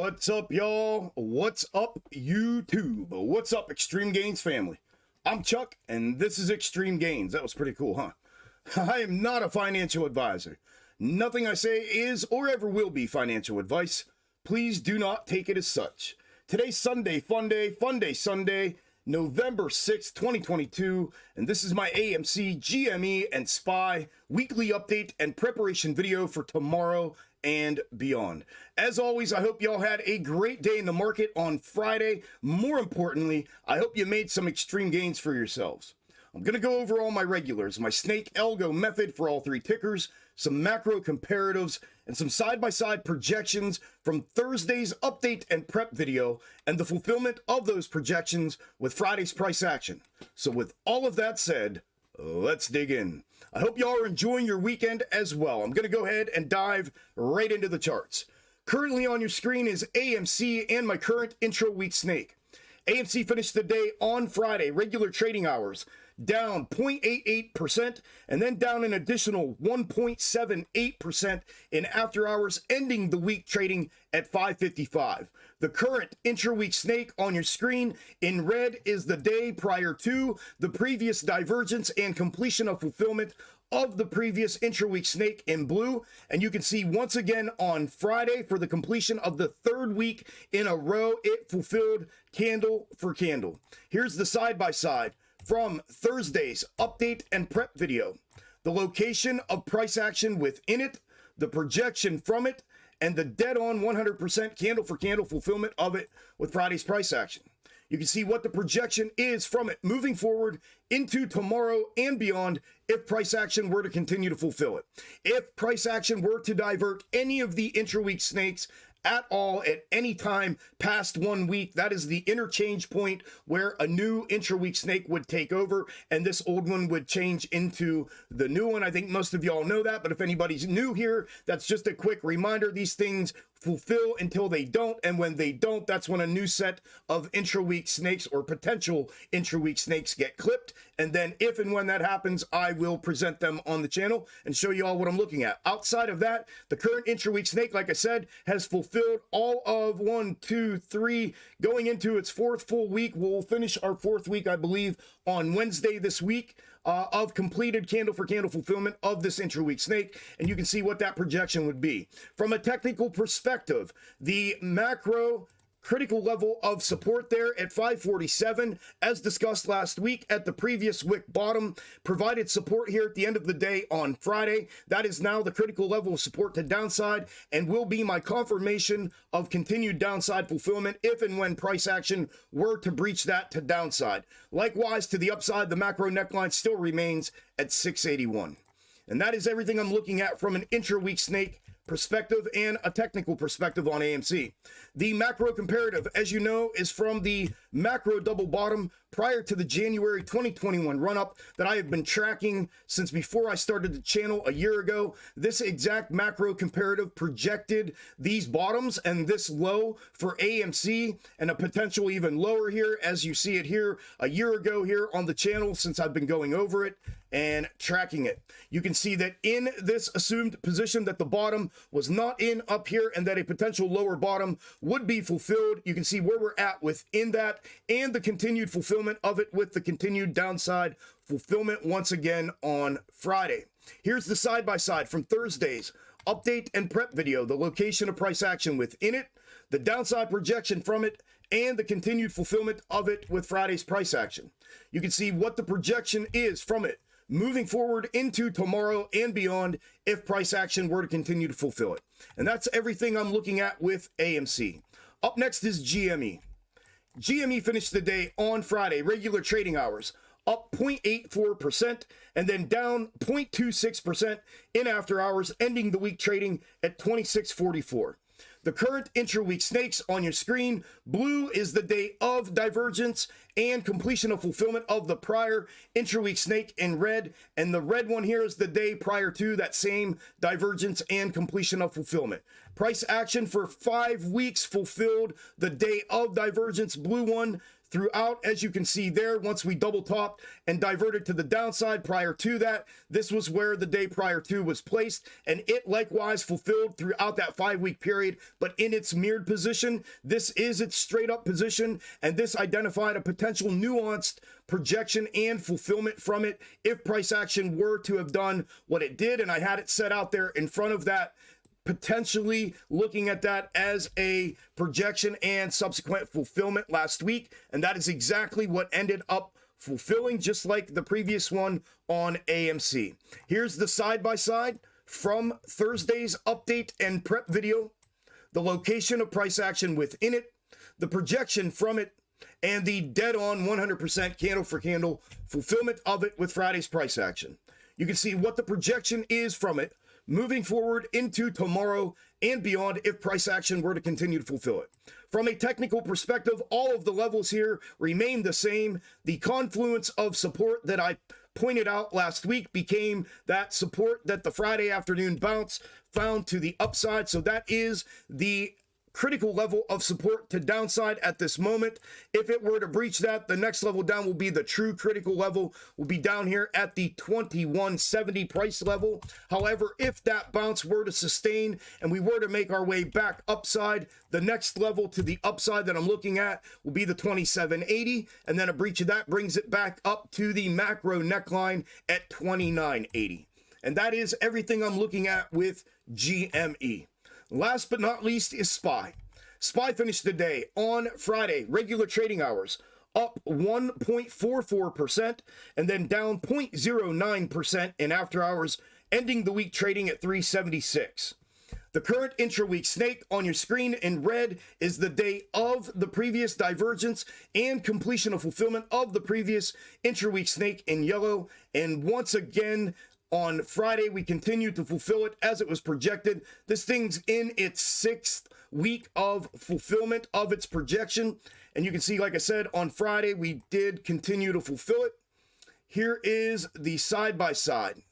What's up, y'all? What's up, YouTube? What's up, Extreme Gains family? I'm Chuck, and this is Extreme Gains. That was pretty cool, huh? I am not a financial advisor. Nothing I say is or ever will be financial advice. Please do not take it as such. Today's Sunday, fun day Sunday, November 6th, 2022, and this is my AMC Gme and SPY weekly update and preparation video for tomorrow and beyond. As always, I hope y'all had a great day in the market on Friday. More importantly, I hope you made some extreme gains for yourselves. I'm going to go over all my regulars, my snake Algo method for all three tickers, some macro comparatives, and some side-by-side projections from Thursday's update and prep video, and the fulfillment of those projections with Friday's price action. So with all of that said, let's dig in. I hope y'all are enjoying your weekend as well. I'm going to go ahead and dive right into the charts. Currently on your screen is AMC and my current intro week snake. AMC finished the day on Friday, regular trading hours, down 0.88% and then down an additional 1.78% in after hours, ending the week trading at 555. The current intra-week snake on your screen in red is the day prior to the previous divergence and completion of fulfillment of the previous intra-week snake in blue, and you can see once again on Friday for the completion of the third week in a row it fulfilled candle for candle. Here's the side-by-side from Thursday's update and prep video, the location of price action within it, the projection from it, and the dead-on 100% candle for candle fulfillment of it with Friday's price action. You can see what the projection is from it moving forward into tomorrow and beyond if price action were to continue to fulfill it. If price action were to divert any of the intra-week snakes at all at any time past 1 week, that is the interchange point where a new intra-week snake would take over and this old one would change into the new one. I think most of y'all know that, but if anybody's new here, that's just a quick reminder. These things fulfill until they don't, and when they don't, that's when a new set of intra-week snakes or potential intra-week snakes get clipped, and then if and when that happens, I will present them on the channel and show you all what I'm looking at. Outside of that, the current intra-week snake, like I said, has fulfilled all of 1, 2, 3, going into its fourth full week. We'll finish our fourth week, I believe, on Wednesday this week, of completed candle for candle fulfillment of this intra-week snake, and you can see what that projection would be. From a technical perspective, the macro critical level of support there at 547, as discussed last week at the previous wick bottom, provided support here at the end of the day on Friday. That is now the critical level of support to downside and will be my confirmation of continued downside fulfillment if and when price action were to breach that to downside. Likewise, to the upside, the macro neckline still remains at 681. And that is everything I'm looking at from an intra-week snake perspective and a technical perspective on AMC. The macro comparative, as you know, is from the macro double bottom prior to the January 2021 run-up that I have been tracking since before I started the channel a year ago. This exact macro comparative projected these bottoms and this low for AMC and a potential even lower here as you see it here a year ago here on the channel since I've been going over it and tracking it. You can see that in this assumed position that the bottom was not in up here and that a potential lower bottom would be fulfilled. You can see where we're at within that and the continued fulfillment of it with the continued downside fulfillment once again on Friday. Here's the side-by-side from Thursday's update and prep video, the location of price action within it, the downside projection from it, and the continued fulfillment of it with Friday's price action. You can see what the projection is from it moving forward into tomorrow and beyond if price action were to continue to fulfill it. And that's everything I'm looking at with AMC. Up next is GME. GME finished the day on Friday, regular trading hours, up 0.84% and then down 0.26% in after hours, ending the week trading at 2644. The current intra-week snakes on your screen, blue is the day of divergence and completion of fulfillment of the prior intra-week snake in red, and the red one here is the day prior to that same divergence and completion of fulfillment. Price action for 5 weeks fulfilled the day of divergence, blue one, throughout, as you can see there. Once we double topped and diverted to the downside prior to that, this was where the day prior to was placed, and it likewise fulfilled throughout that 5-week period, but in its mirrored position. This is its straight up position, and this identified a potential nuanced projection and fulfillment from it if price action were to have done what it did. And I had it set out there in front of that, potentially looking at that as a projection and subsequent fulfillment last week, and that is exactly what ended up fulfilling, just like the previous one on AMC. Here's the side-by-side from Thursday's update and prep video, the location of price action within it, the projection from it, and the dead-on 100% candle-for-candle fulfillment of it with Friday's price action. You can see what the projection is from it moving forward into tomorrow and beyond if price action were to continue to fulfill it. From a technical perspective, all of the levels here remain the same. The confluence of support that I pointed out last week became that support that the Friday afternoon bounce found to the upside. So that is the critical level of support to downside at this moment. If it were to breach that, the next level down will be the true critical level, will be down here at the 2170 price level. However, if that bounce were to sustain and we were to make our way back upside, the next level to the upside that I'm looking at will be the 2780, and then a breach of that brings it back up to the macro neckline at 2980. And that is everything I'm looking at with GME. Last but not least is SPY. SPY finished the day on Friday, regular trading hours, up 1.44% and then down 0.09% in after hours, ending the week trading at 376. The current intra-week snake on your screen in red is the day of the previous divergence and completion of fulfillment of the previous intra-week snake in yellow. And once again, on Friday, we continued to fulfill it as it was projected. This thing's in its 6th week of fulfillment of its projection. And you can see, like I said, on Friday, we did continue to fulfill it. Here is the side-by-side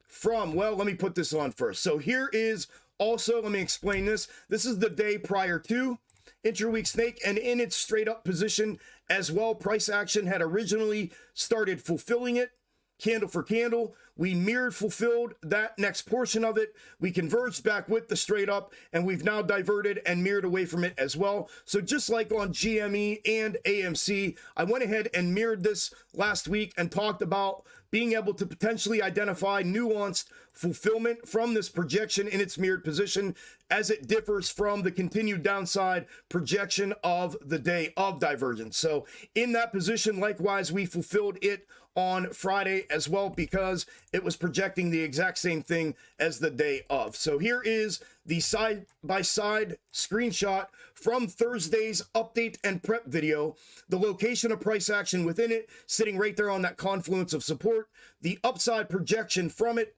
from, well, let me put this on first. So here is also, let me explain this. This is the day prior to intra-week snake, and in its straight-up position as well. Price action had originally started fulfilling it. Candle for candle, we mirrored fulfilled that next portion of it. We converged back with the straight up, and we've now diverted and mirrored away from it as well. So just like on GME and AMC, I went ahead and mirrored this last week and talked about being able to potentially identify nuanced fulfillment from this projection in its mirrored position as it differs from the continued downside projection of the day of divergence. So in that position, likewise, we fulfilled it on Friday as well because it was projecting the exact same thing as the day of. So here is the side-by-side screenshot from Thursday's update and prep video, the location of price action within it, sitting right there on that confluence of support, the upside projection from it,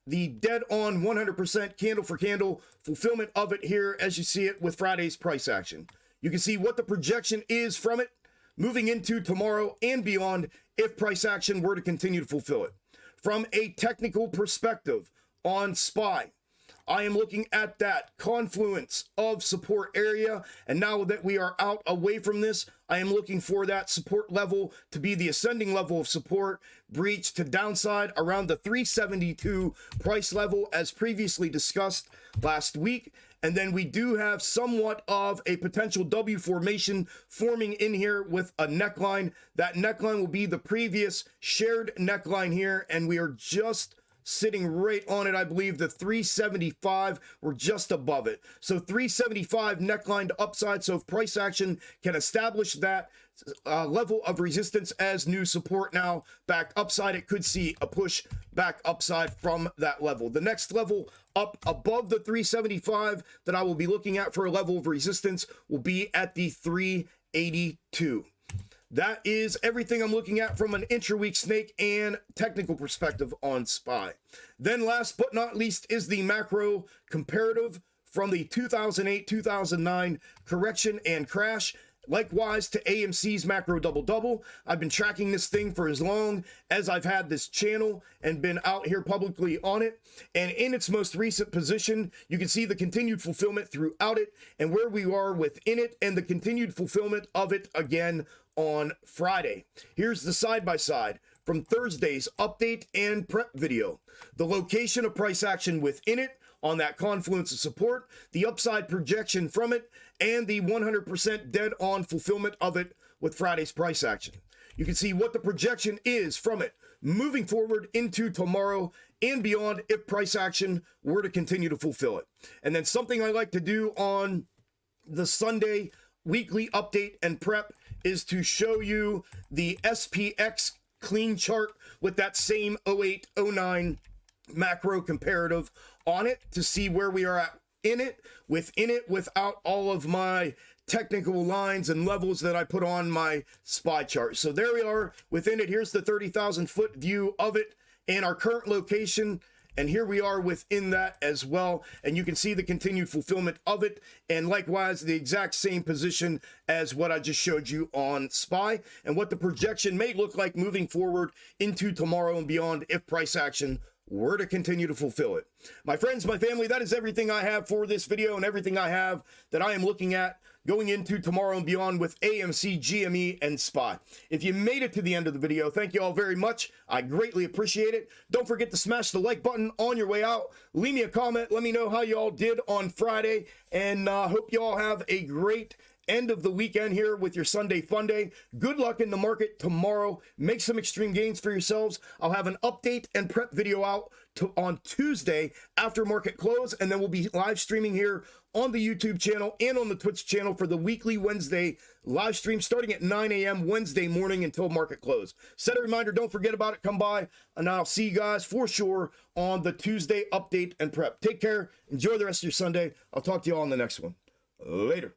the dead-on 100% candle-for-candle fulfillment of it here as you see it with Friday's price action. You can see what the projection is from it moving into tomorrow and beyond if price action were to continue to fulfill it. From a technical perspective on SPY, I am looking at that confluence of support area, and now that we are out away from this, I am looking for that support level to be the ascending level of support, breach to downside around the 372 price level as previously discussed last week. And then we do have somewhat of a potential W formation forming in here with a neckline. That neckline will be the previous shared neckline here, and we are just sitting right on it. I believe the 375, we're just above it. So 375 neckline to upside. So if price action can establish that level of resistance as new support now back upside, it could see a push back upside from that level. The next level up above the 375 that I will be looking at for a level of resistance will be at the 382. That is everything I'm looking at from an intra-week snake and technical perspective on SPY. Then last but not least is the macro comparative from the 2008-2009 correction and crash. Likewise to AMC's macro double-double. I've been tracking this thing for as long as I've had this channel and been out here publicly on it. And in its most recent position, you can see the continued fulfillment throughout it and where we are within it and the continued fulfillment of it again on Friday. Here's the side-by-side from Thursday's update and prep video. The location of price action within it on that confluence of support, the upside projection from it, and the 100% dead-on fulfillment of it with Friday's price action. You can see what the projection is from it moving forward into tomorrow and beyond if price action were to continue to fulfill it. And then something I like to do on the Sunday weekly update and prep is to show you the SPX clean chart with that same 0809 macro comparative on it to see where we are at within it without all of my technical lines and levels that I put on my SPY chart. So there we are within it. Here's the 30,000 foot view of it and our current location. And here we are within that as well. And you can see the continued fulfillment of it. And likewise, the exact same position as what I just showed you on SPY and what the projection may look like moving forward into tomorrow and beyond if price action were to continue to fulfill it. My friends, my family, that is everything I have for this video and everything I have that I am looking at going into tomorrow and beyond with AMC, GME, and SPY. If you made it to the end of the video, thank you all very much. I greatly appreciate it. Don't forget to smash the like button on your way out. Leave me a comment. Let me know how you all did on Friday, and hope you all have a great end of the weekend here with your Sunday fun day. Good luck in the market tomorrow. Make some extreme gains for yourselves. I'll have an update and prep video out on Tuesday after market close, and then we'll be live streaming here on the YouTube channel and on the Twitch channel for the weekly Wednesday live stream starting at 9 a.m. Wednesday morning until market close. Set a reminder, don't forget about it, come by, and I'll see you guys for sure on the Tuesday update and prep. Take care, enjoy the rest of your Sunday. I'll talk to you all on the next one. Later.